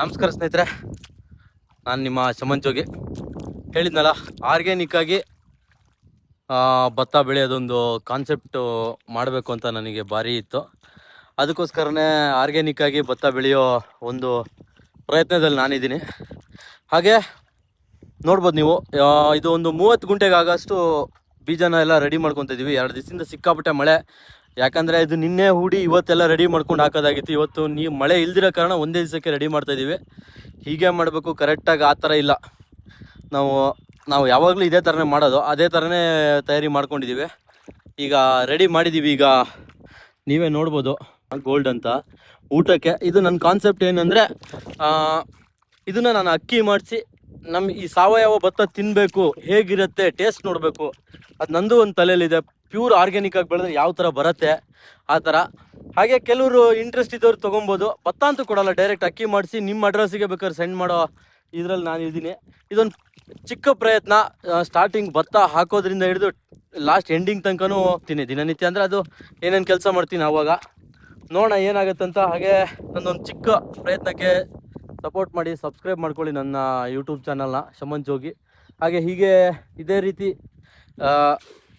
ನಮಸ್ಕಾರ ಸ್ನೇಹಿತರೆ, ನಾನು ನಿಮ್ಮ ಶಮನ್ ಜೋಗಿ. ಹೇಳಿದ್ನಲ್ಲ, ಆರ್ಗ್ಯಾನಿಕ್ ಆಗಿ ಭತ್ತ ಬೆಳೆಯೋದೊಂದು ಕಾನ್ಸೆಪ್ಟು ಮಾಡಬೇಕು ಅಂತ ನನಗೆ ಭಾರಿ ಇತ್ತು. ಅದಕ್ಕೋಸ್ಕರನೇ ಆರ್ಗ್ಯಾನಿಕ್ ಆಗಿ ಭತ್ತ ಬೆಳೆಯೋ ಒಂದು ಪ್ರಯತ್ನದಲ್ಲಿ ನಾನಿದ್ದೀನಿ. ಹಾಗೆ ನೋಡ್ಬೋದು ನೀವು, ಇದು ಒಂದು 30 ಗುಂಟೆಗೆ ಆಗೋಷ್ಟು ಬೀಜನ ಎಲ್ಲ ರೆಡಿ ಮಾಡ್ಕೊತಿದ್ದೀವಿ. 2 ದಿವಸದಿಂದ ಸಿಕ್ಕಾಪಟ್ಟೆ ಮಳೆ. ಯಾಕಂದರೆ ಇದು ನಿನ್ನೆ ಹೂಡಿ ಇವತ್ತೆಲ್ಲ ರೆಡಿ ಮಾಡ್ಕೊಂಡು ಹಾಕೋದಾಗಿತ್ತು. ಇವತ್ತು ನೀವು ಮಳೆ ಇಲ್ದಿರೋ ಕಾರಣ ಒಂದೇ ದಿವಸಕ್ಕೆ ರೆಡಿ ಮಾಡ್ತಾಯಿದ್ದೀವಿ. ಹೀಗೆ ಮಾಡಬೇಕು, ಕರೆಕ್ಟಾಗಿ ಆ ಥರ ಇಲ್ಲ. ನಾವು ಯಾವಾಗಲೂ ಇದೇ ಥರನೇ ಮಾಡೋದು, ಅದೇ ಥರನೇ ತಯಾರಿ ಮಾಡ್ಕೊಂಡಿದ್ದೀವಿ. ಈಗ ರೆಡಿ ಮಾಡಿದ್ದೀವಿ. ಈಗ ನೀವೇ ನೋಡ್ಬೋದು, ಗೋಲ್ಡ್ ಅಂತ ಊಟಕ್ಕೆ. ಇದು ನನ್ನ ಕಾನ್ಸೆಪ್ಟ್ ಏನಂದರೆ, ಇದನ್ನು ನಾನು ಅಕ್ಕಿ ಮಾಡಿಸಿ ನಮ್ಮ ಈ ಸಾವಯವ ಭತ್ತ ತಿನ್ನಬೇಕು, ಹೇಗಿರುತ್ತೆ ಟೇಸ್ಟ್ ನೋಡಬೇಕು, ಅದು ನಂದು ಒಂದು ತಲೆಯಲ್ಲಿದೆ. ಪ್ಯೂರ್ ಆರ್ಗ್ಯಾನಿಕ್ ಆಗಿ ಬೆಳೆದ್ರೆ ಯಾವ ಥರ ಬರುತ್ತೆ ಆ ಥರ. ಹಾಗೆ ಕೆಲವರು ಇಂಟ್ರೆಸ್ಟ್ ಇದ್ದವ್ರು ತೊಗೊಬೋದು. ಭತ್ತ ಅಂತೂ ಕೊಡೋಲ್ಲ, ಡೈರೆಕ್ಟ್ ಅಕ್ಕಿ ಮಾಡಿಸಿ ನಿಮ್ಮ ಅಡ್ರೆಸ್ಸಿಗೆ ಬೇಕಾದ್ರೆ ಸೆಂಡ್ ಮಾಡೋ ಇದರಲ್ಲಿ ನಾನು ಇದ್ದೀನಿ. ಇದೊಂದು ಚಿಕ್ಕ ಪ್ರಯತ್ನ. ಸ್ಟಾರ್ಟಿಂಗ್ ಭತ್ತ ಹಾಕೋದ್ರಿಂದ ಹಿಡಿದು ಲಾಸ್ಟ್ ಎಂಡಿಂಗ್ ತನಕನೂ ಹೋಗ್ತೀನಿ ದಿನನಿತ್ಯ. ಅಂದರೆ ಅದು ಏನೇನು ಕೆಲಸ ಮಾಡ್ತೀನಿ ಆವಾಗ ನೋಡೋಣ ಏನಾಗುತ್ತಂತ. ಹಾಗೆ ನನ್ನೊಂದು ಚಿಕ್ಕ ಪ್ರಯತ್ನಕ್ಕೆ ಸಪೋರ್ಟ್ ಮಾಡಿ, ಸಬ್ಸ್ಕ್ರೈಬ್ ಮಾಡ್ಕೊಳ್ಳಿ ನನ್ನ ಯೂಟ್ಯೂಬ್ ಚಾನಲ್ನ ಶಮನ್ ಜೋಗಿ. ಹಾಗೆ ಹೀಗೆ ಇದೇ ರೀತಿ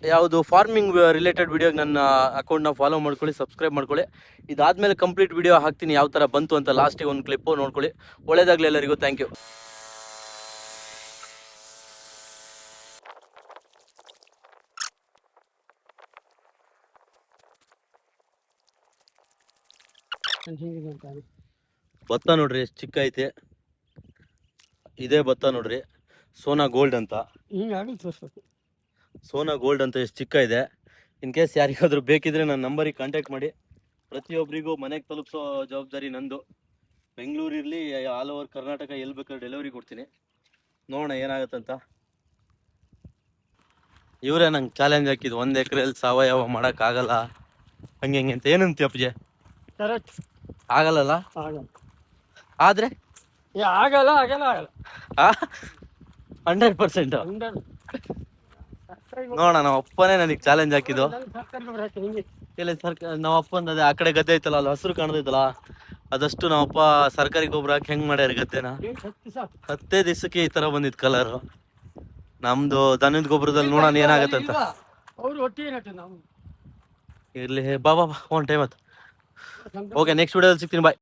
ಯಾವುದು ಫಾರ್ಮಿಂಗ್ ರಿಲೇಟೆಡ್ ವಿಡಿಯೋಗೆ ನನ್ನ ಅಕೌಂಟ್ನ ಫಾಲೋ ಮಾಡ್ಕೊಳ್ಳಿ, ಸಬ್ಸ್ಕ್ರೈಬ್ ಮಾಡ್ಕೊಳ್ಳಿ. ಇದಾದಮೇಲೆ ಕಂಪ್ಲೀಟ್ ವಿಡಿಯೋ ಹಾಕ್ತೀನಿ, ಯಾವ ಥರ ಬಂತು ಅಂತ. ಲಾಸ್ಟಿಗೆ ಒಂದು ಕ್ಲಿಪ್ಪು ನೋಡ್ಕೊಳ್ಳಿ. ಒಳ್ಳೆಯದಾಗಲಿ ಎಲ್ಲರಿಗೂ. Thank you. ಭತ್ತ ನೋಡ್ರಿ ಎಷ್ಟು ಚಿಕ್ಕ ಐತೆ. ಇದೇ ಭತ್ತ ನೋಡ್ರಿ, ಸೋನಾ ಗೋಲ್ಡ್ ಅಂತ. ಸೋನಾ ಗೋಲ್ಡ್ ಅಂತ ಎಷ್ಟು ಚಿಕ್ಕ ಇದೆ. ಇನ್ ಕೇಸ್ ಯಾರಿಗಾದ್ರೂ ಬೇಕಿದ್ರೆ ನನ್ನ ನಂಬರಿಗೆ ಕಾಂಟ್ಯಾಕ್ಟ್ ಮಾಡಿ. ಪ್ರತಿಯೊಬ್ಬರಿಗೂ ಮನೆಗೆ ತಲುಪಿಸೋ ಜವಾಬ್ದಾರಿ ನಂದು. ಬೆಂಗಳೂರಿರಲಿ, ಆಲ್ ಓವರ್ ಕರ್ನಾಟಕ ಎಲ್ಲಿ ಬೇಕಾದ್ರೆ ಡೆಲಿವರಿ ಕೊಡ್ತೀನಿ. ನೋಡೋಣ ಏನಾಗುತ್ತಂತ. ಇವರೇ ನಂಗೆ ಚಾಲೆಂಜ್ ಹಾಕಿದ್ದು, 1 ಎಕರೆಯಲ್ಲಿ ಸಾವಯವ ಮಾಡೋಕ್ಕಾಗಲ್ಲ ಹಂಗೆ ಹೆಂಗೆ ಅಂತ. ಏನಂತ ಅಪ್ಪಜೆ? ಆಗಲ್ಲ. ಆದರೆ ಆಗಲ್ಲ 100%. ನೋಡೋಣ, ನಮ್ಮ ಅಪ್ಪನೇ ನನಗೆ ಚಾಲೆಂಜ್ ಹಾಕಿದ್ದು. ಇಲ್ಲ ಸರ್ಕಾರ, ನಮ್ಮ ಅಪ್ಪನ ಅದೇ ಆ ಕಡೆ ಗದ್ದೆ ಐತಲ್ಲ, ಅಲ್ಲಿ ಹಸಿರು ಕಾಣ್ತೈತಲ್ಲ, ಅದಷ್ಟು ನಮ್ಮಪ್ಪ ಸರ್ಕಾರಿ ಗೊಬ್ಬರ ಹಾಕಿ ಹೆಂಗೆ ಮಾಡ್ಯಾರ ಗದ್ದೆನ. 10 ದಿವಸಕ್ಕೆ ಈ ಥರ ಬಂದಿತ್ತು ಕಲರು. ನಮ್ಮದು ದನದ ಗೊಬ್ಬರದಲ್ಲಿ ನೋಡೋಣ ಏನಾಗತ್ತಂತ. ಇರಲಿ, ಬಾ 1 ಟೈಮ್ ಆಯ್ತು. ಓಕೆ, ನೆಕ್ಸ್ಟ್ ವಿಡಿಯೋದಲ್ಲಿ ಸಿಗ್ತೀನಿ. ಬಾಯ್.